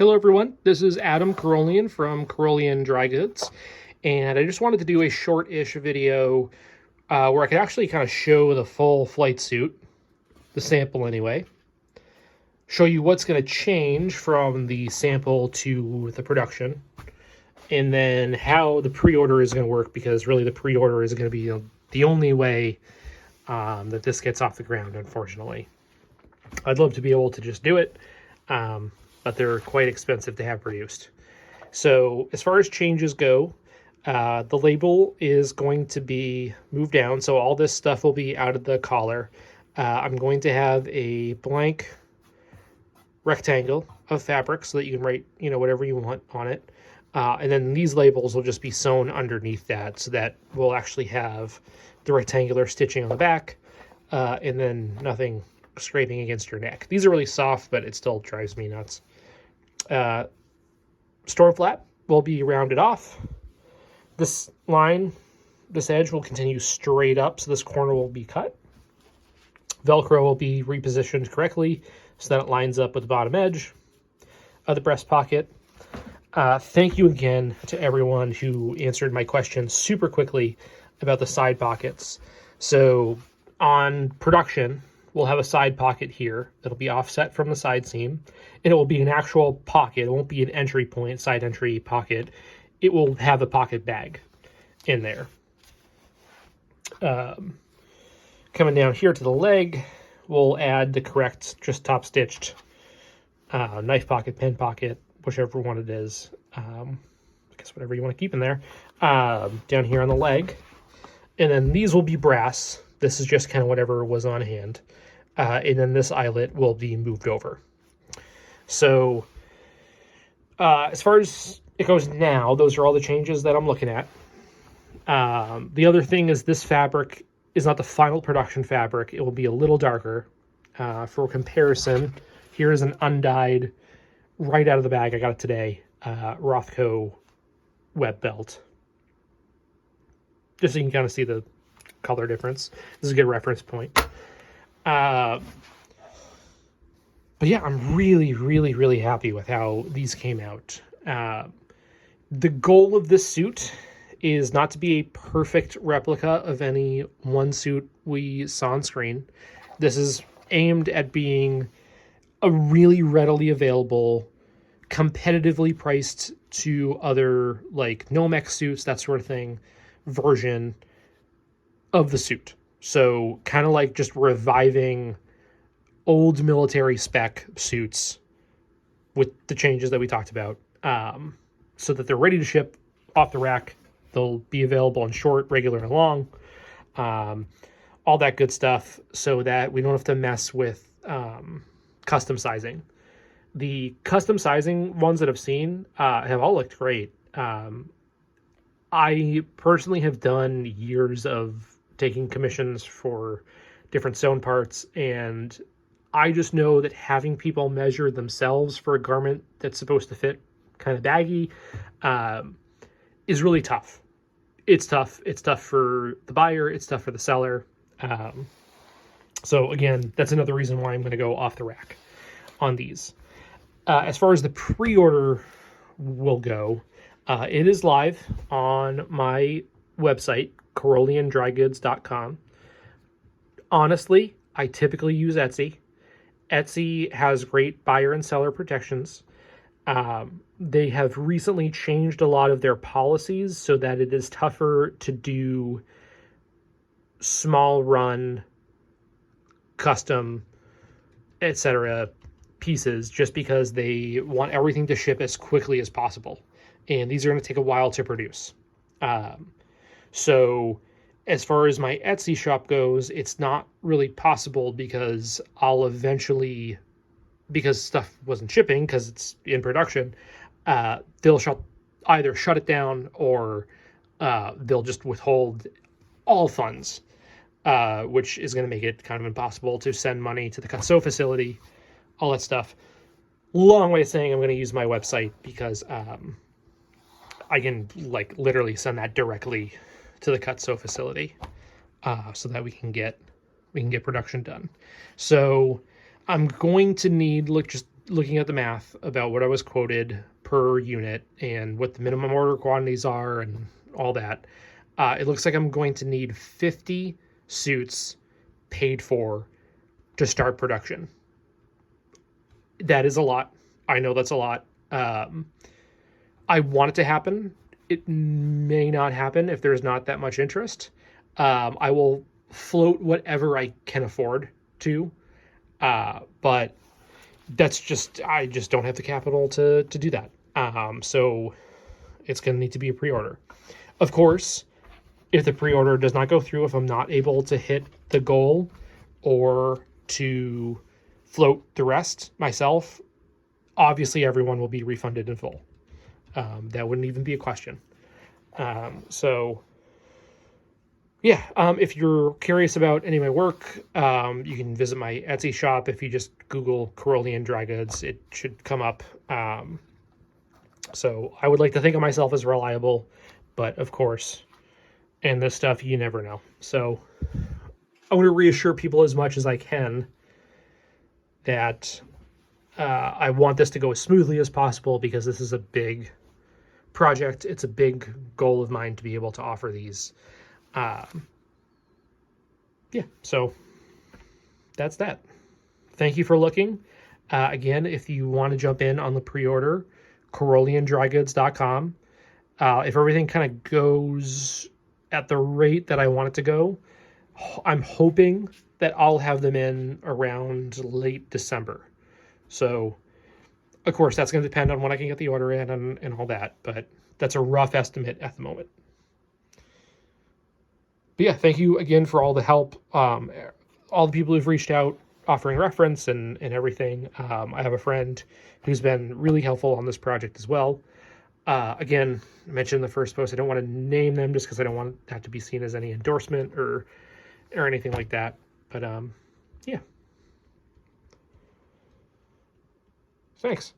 Hello everyone, this is Adam Carolian from Carolian Dry Goods, and I just wanted to do a short-ish video where I could actually kind of show the full flight suit, the sample anyway, show you what's going to change from the sample to the production, and then how the pre-order is going to work, because really the pre-order is going to be the only way that this gets off the ground, unfortunately. I'd love to be able to just do it, but they're quite expensive to have produced. So as far as changes go, the label is going to be moved down. So all this stuff will be out of the collar. I'm going to have a blank rectangle of fabric so that you can write, whatever you want on it. And then these labels will just be sewn underneath that, so that we'll actually have the rectangular stitching on the back, and then nothing scraping against your neck. These are really soft, but it still drives me nuts. Storm flap will be rounded off. This line, this edge will continue straight up, so this corner will be cut. Velcro will be repositioned correctly so that it lines up with the bottom edge of the breast pocket. Thank you again to everyone who answered my questions super quickly about the side pockets. So on production, we'll have a side pocket here that'll be offset from the side seam, and it will be an actual pocket. It won't be an entry point, side entry pocket. It will have a pocket bag in there. Coming down here to the leg, we'll add the correct, just top stitched knife pocket, pen pocket, whichever one it is. I guess whatever you want to keep in there. Down here on the leg. And then these will be brass. This is just kind of whatever was on hand. And then this eyelet will be moved over. So as far as it goes now, those are all the changes that I'm looking at. The other thing is this fabric is not the final production fabric. It will be a little darker. For comparison, here is an undyed, right out of the bag, I got it today, Rothko web belt. Just so you can kind of see the color difference. This is a good reference point. But yeah, I'm really, really, really happy with how these came out. The goal of this suit is not to be a perfect replica of any one suit we saw on screen. This is aimed at being a really readily available, competitively priced to other like Nomex suits, that sort of thing, version of the suit. So kind of like just reviving old military spec suits with the changes that we talked about, so that they're ready to ship off the rack. They'll be available in short, regular, and long, all that good stuff, so that we don't have to mess with custom sizing. The custom sizing ones that I've seen have all looked great. I personally have done years of taking commissions for different sewn parts, and I just know that having people measure themselves for a garment that's supposed to fit kind of baggy is really tough. It's tough. It's tough for the buyer. It's tough for the seller. So again, that's another reason why I'm going to go off the rack on these. As far as the pre-order will go, it is live on my website, CarolianDryGoods.com. Honestly, I typically use Etsy. Etsy has great buyer and seller protections. They have recently changed a lot of their policies so that it is tougher to do small run, custom, etc. pieces, just because they want everything to ship as quickly as possible. And these are going to take a while to produce. So as far as my Etsy shop goes, it's not really possible, because I'll eventually, because stuff wasn't shipping because it's in production, they'll either shut it down, or they'll just withhold all funds, which is going to make it kind of impossible to send money to the cut-sew facility, all that stuff. Long way of saying I'm going to use my website, because I can like literally send that directly to the cut-sew facility, so that we can get production done. So I'm going to need just looking at the math about what I was quoted per unit and what the minimum order quantities are and all that, it looks like I'm going to need 50 suits paid for to start production. That is a lot. I know that's a lot. I want it to happen. It may not happen if there's not that much interest. I will float whatever I can afford to, but I just don't have the capital to do that. So it's going to need to be a pre-order. Of course, if the pre-order does not go through, if I'm not able to hit the goal or to float the rest myself, obviously everyone will be refunded in full. That wouldn't even be a question. So yeah, if you're curious about any of my work, you can visit my Etsy shop. If you just Google Carolean dry goods, it should come up. So I would like to think of myself as reliable, but of course, in this stuff, you never know. So I want to reassure people as much as I can that I want this to go as smoothly as possible, because this is a big project. It's a big goal of mine to be able to offer these. Yeah, so that's that. Thank you for looking. Again, if you want to jump in on the pre-order, CaroleanDryGoods.com. If everything kind of goes at the rate that I want it to go, I'm hoping that I'll have them in around late December. So, of course, that's going to depend on when I can get the order in and all that, but that's a rough estimate at the moment. But yeah, thank you again for all the help, all the people who've reached out, offering reference and everything. I have a friend who's been really helpful on this project as well. Again, I mentioned in the first post, I don't want to name them just because I don't want that to be seen as any endorsement or anything like that. But yeah. Thanks.